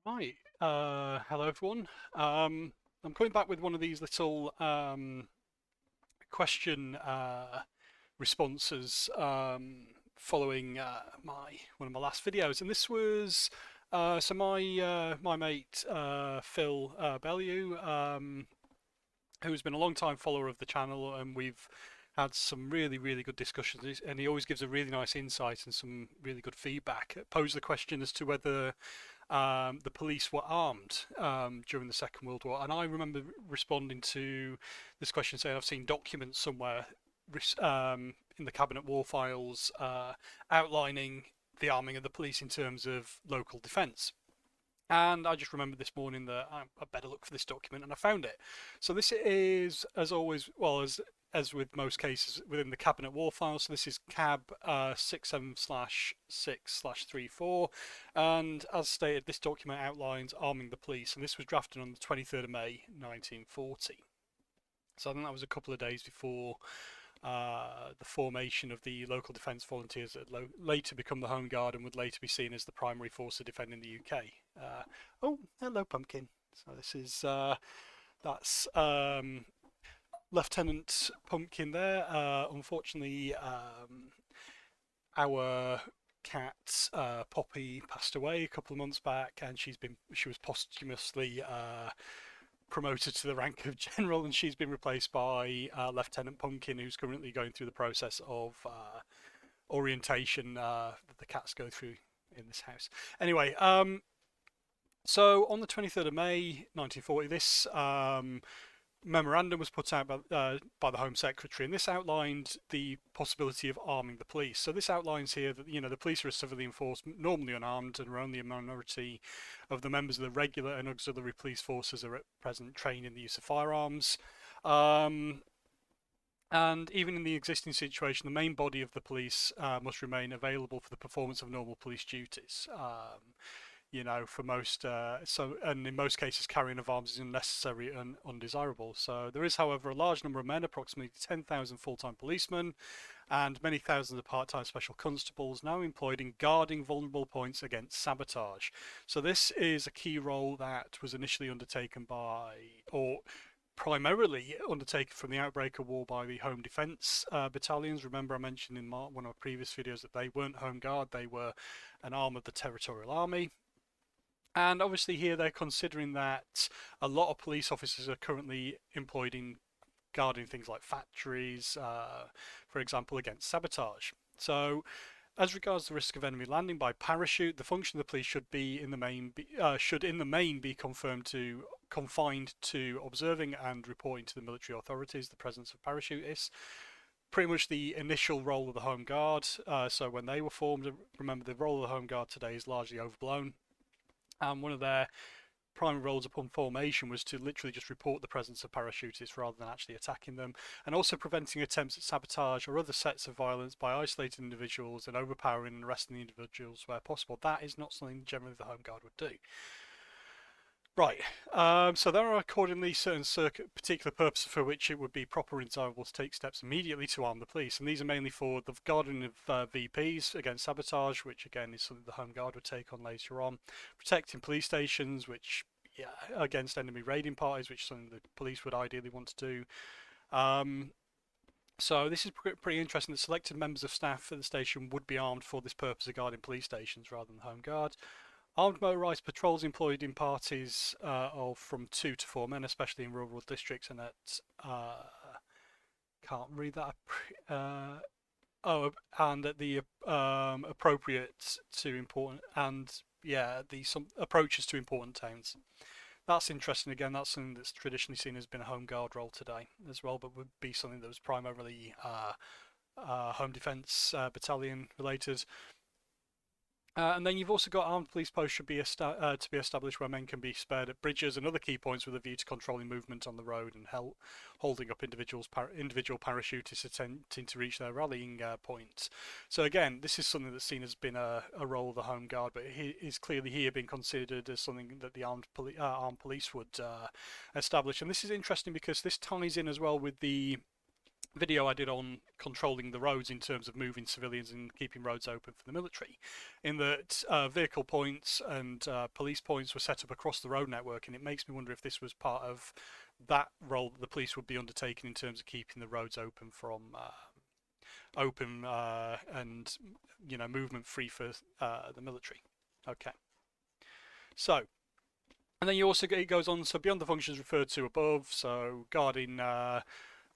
Right. Hello everyone. I'm coming back with one of these little question responses following my one of my last videos, and this was so my mate Phil Bellew, who's been a long time follower of the channel, and we've had some really good discussions, and he always gives a really nice insight and some really good feedback. Posed the question as to whether the police were armed during the Second World War. And I remember responding to this question saying I've seen documents somewhere in the Cabinet War files outlining the arming of the police in terms of local defence. And I just remembered this morning that I better look for this document, and I found it. So this is, as always, well, as with most cases within the Cabinet War file. So this is CAB 67/6/34, and as stated, this document outlines arming the police, and this was drafted on the 23rd of May 1940. So I think that was a couple of days before the formation of the local defence volunteers that later become the Home Guard and would later be seen as the primary force of defending the UK. Oh, hello, Pumpkin. So this is that's Lieutenant Pumpkin there. Unfortunately, our cat Poppy passed away a couple of months back, and she was posthumously promoted to the rank of general, and she's been replaced by Lieutenant Pumpkin, who's currently going through the process of orientation that the cats go through in this house. Anyway, so on the 23rd of May 1940, this memorandum was put out by the Home Secretary, and this outlined the possibility of arming the police. So this outlines here that the police are a civilly enforced, normally unarmed, and are only a minority of the members of the regular and auxiliary police forces are at present trained in the use of firearms. And even in the existing situation, the main body of the police must remain available for the performance of normal police duties. For most, and in most cases, carrying of arms is unnecessary and undesirable. So there is, however, a large number of men, approximately 10,000 full-time policemen, and many thousands of part-time special constables now employed in guarding vulnerable points against sabotage. So this is a key role that was initially undertaken by, or primarily undertaken from the outbreak of war by the Home Defence battalions. Remember, I mentioned in one of my previous videos that they weren't Home Guard, they were an arm of the Territorial Army. And obviously here they're considering that a lot of police officers are currently employed in guarding things like factories, for example, against sabotage. So as regards the risk of enemy landing by parachute, the function of the police should in the main be confined to observing and reporting to the military authorities the presence of parachutists. Pretty much the initial role of the Home Guard. So when they were formed, remember the role of the Home Guard today is largely overblown. And one of their primary roles upon formation was to literally just report the presence of parachutists rather than actually attacking them, and also preventing attempts at sabotage or other sets of violence by isolating individuals and overpowering and arresting the individuals where possible. That is not something generally the Home Guard would do. Right, so there are accordingly certain particular purposes for which it would be proper and desirable to take steps immediately to arm the police, and these are mainly for the guarding of VPs against sabotage, which again is something the Home Guard would take on later on, protecting police stations, which against enemy raiding parties, which is something the police would ideally want to do. So this is pretty interesting that selected members of staff at the station would be armed for this purpose of guarding police stations rather than the Home Guard. Armed motorised patrols employed in parties of from 2 to 4 men, especially in rural districts, and at can't read that. And at the appropriate to important some approaches to important towns. That's interesting. Again, that's something that's traditionally seen as been a Home Guard role today as well, but would be something that was primarily Home Defence Battalion related. And then you've also got armed police posts should be to be established where men can be spared at bridges and other key points with a view to controlling movement on the road and holding up individual parachutists attempting to reach their rallying points. So again, this is something that's seen as been a role of the Home Guard, but it is clearly here being considered as something that the armed police would establish. And this is interesting because this ties in as well with the video I did on controlling the roads in terms of moving civilians and keeping roads open for the military, in that vehicle points and police points were set up across the road network, and it makes me wonder if this was part of that role that the police would be undertaking in terms of keeping the roads open and movement free for the military. Okay, so. And then it goes on, so beyond the functions referred to above, so guarding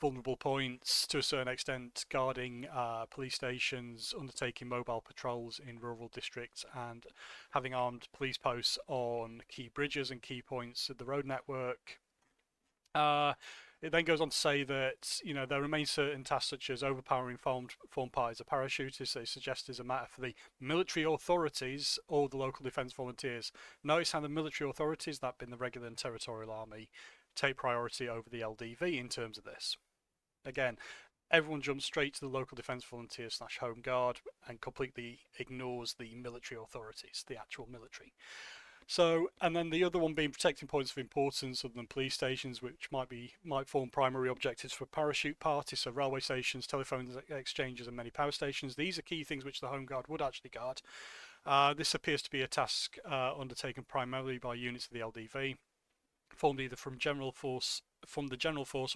vulnerable points to a certain extent, guarding police stations, undertaking mobile patrols in rural districts, and having armed police posts on key bridges and key points of the road network. It then goes on to say that there remain certain tasks such as overpowering formed parties of parachutists. They suggest is a matter for the military authorities or the local defence volunteers. Notice how the military authorities, that being the regular and territorial army, take priority over the LDV in terms of this. Again, everyone jumps straight to the local defence volunteers / home guard and completely ignores the military authorities, the actual military. So, and then the other one being protecting points of importance other than police stations, which might form primary objectives for parachute parties, so railway stations, telephone exchanges, and many power stations. These are key things which the Home Guard would actually guard. This appears to be a task undertaken primarily by units of the LDV, formed either from the general force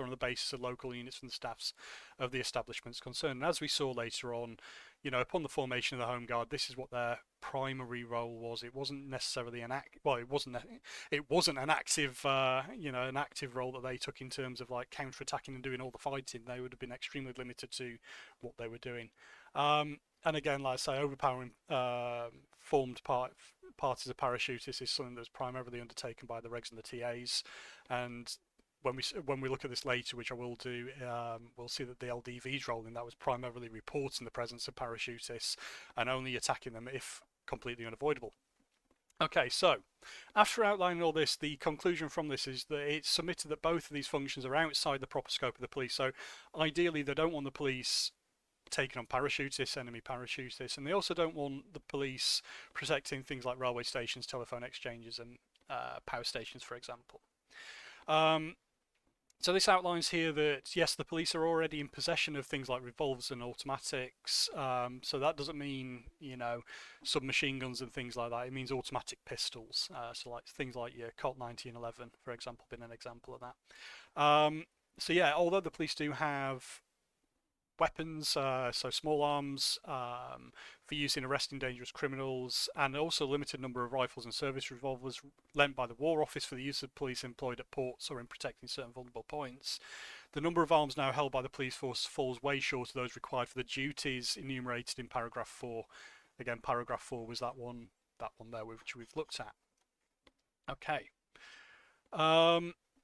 or on the basis of local units from the staffs of the establishments concerned. And as we saw later on, upon the formation of the Home Guard, this is what their primary role was. It wasn't necessarily it wasn't an active an active role that they took in terms of like counter-attacking and doing all the fighting. They would have been extremely limited to what they were doing. And again, like I say, overpowering parties of parachutists is something that's primarily undertaken by the regs and the TAs. And when we look at this later, which I will do, we'll see that the LDV's role in that was primarily reporting the presence of parachutists and only attacking them if completely unavoidable. Okay, so after outlining all this, the conclusion from this is that it's submitted that both of these functions are outside the proper scope of the police. So ideally, they don't want the police taking on parachutists, enemy parachutists, and they also don't want the police protecting things like railway stations, telephone exchanges, and power stations, for example. So this outlines here that, yes, the police are already in possession of things like revolvers and automatics. So that doesn't mean, submachine guns and things like that. It means automatic pistols. So like things like your Colt 1911, for example, been an example of that. So yeah, although the police do have weapons, so small arms for use in arresting dangerous criminals, and also a limited number of rifles and service revolvers lent by the War Office for the use of police employed at ports or in protecting certain vulnerable points. The number of arms now held by the police force falls way short of those required for the duties enumerated in paragraph 4. Again, paragraph 4 was that one there which we've looked at. Okay.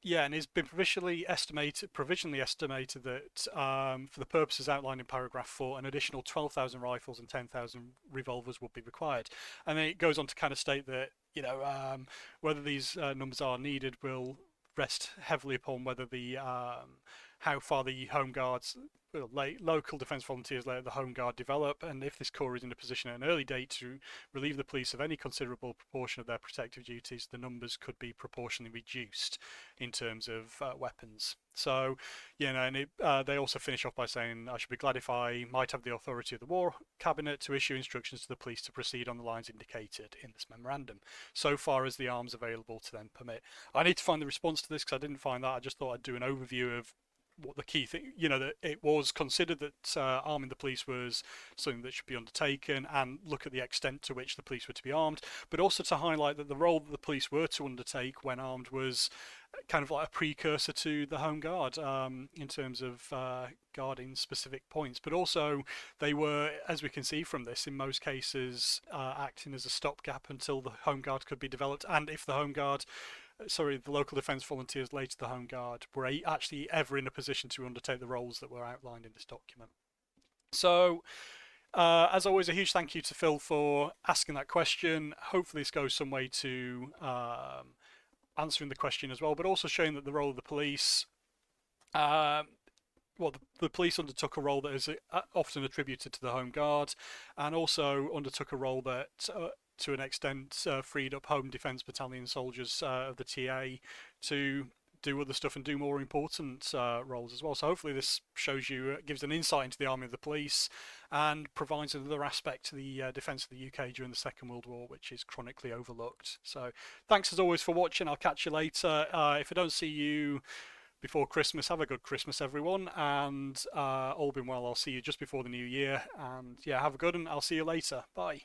Yeah, and it's been provisionally estimated that for the purposes outlined in paragraph 4, an additional 12,000 rifles and 10,000 revolvers would be required. And then it goes on to kind of state that whether these numbers are needed will rest heavily upon whether how far the Home Guards, local defence volunteers let the Home Guard develop, and if this corps is in a position at an early date to relieve the police of any considerable proportion of their protective duties, the numbers could be proportionally reduced in terms of weapons. So, and they also finish off by saying, I should be glad if I might have the authority of the War Cabinet to issue instructions to the police to proceed on the lines indicated in this memorandum, so far as the arms available to them permit. I need to find the response to this because I didn't find that. I just thought I'd do an overview of what the key thing, that it was considered that arming the police was something that should be undertaken, and look at the extent to which the police were to be armed, but also to highlight that the role that the police were to undertake when armed was kind of like a precursor to the Home Guard in terms of guarding specific points, but also they were, as we can see from this, in most cases acting as a stopgap until the Home Guard could be developed, and if the local defence volunteers, later the Home Guard, were actually ever in a position to undertake the roles that were outlined in this document. So, as always, a huge thank you to Phil for asking that question. Hopefully this goes some way to answering the question as well, but also showing that the role of the police, the police undertook a role that is often attributed to the Home Guard, and also undertook a role that to an extent freed up home defence battalion soldiers of the TA to do other stuff and do more important roles as well. So hopefully this shows you, gives an insight into the army of the police, and provides another aspect to the defence of the UK during the Second World War, which is chronically overlooked. So thanks as always for watching. I'll catch you later. If I don't see you before Christmas, have a good Christmas, everyone, and all being well, I'll see you just before the new year. And yeah, have a good one. I'll see you later. Bye.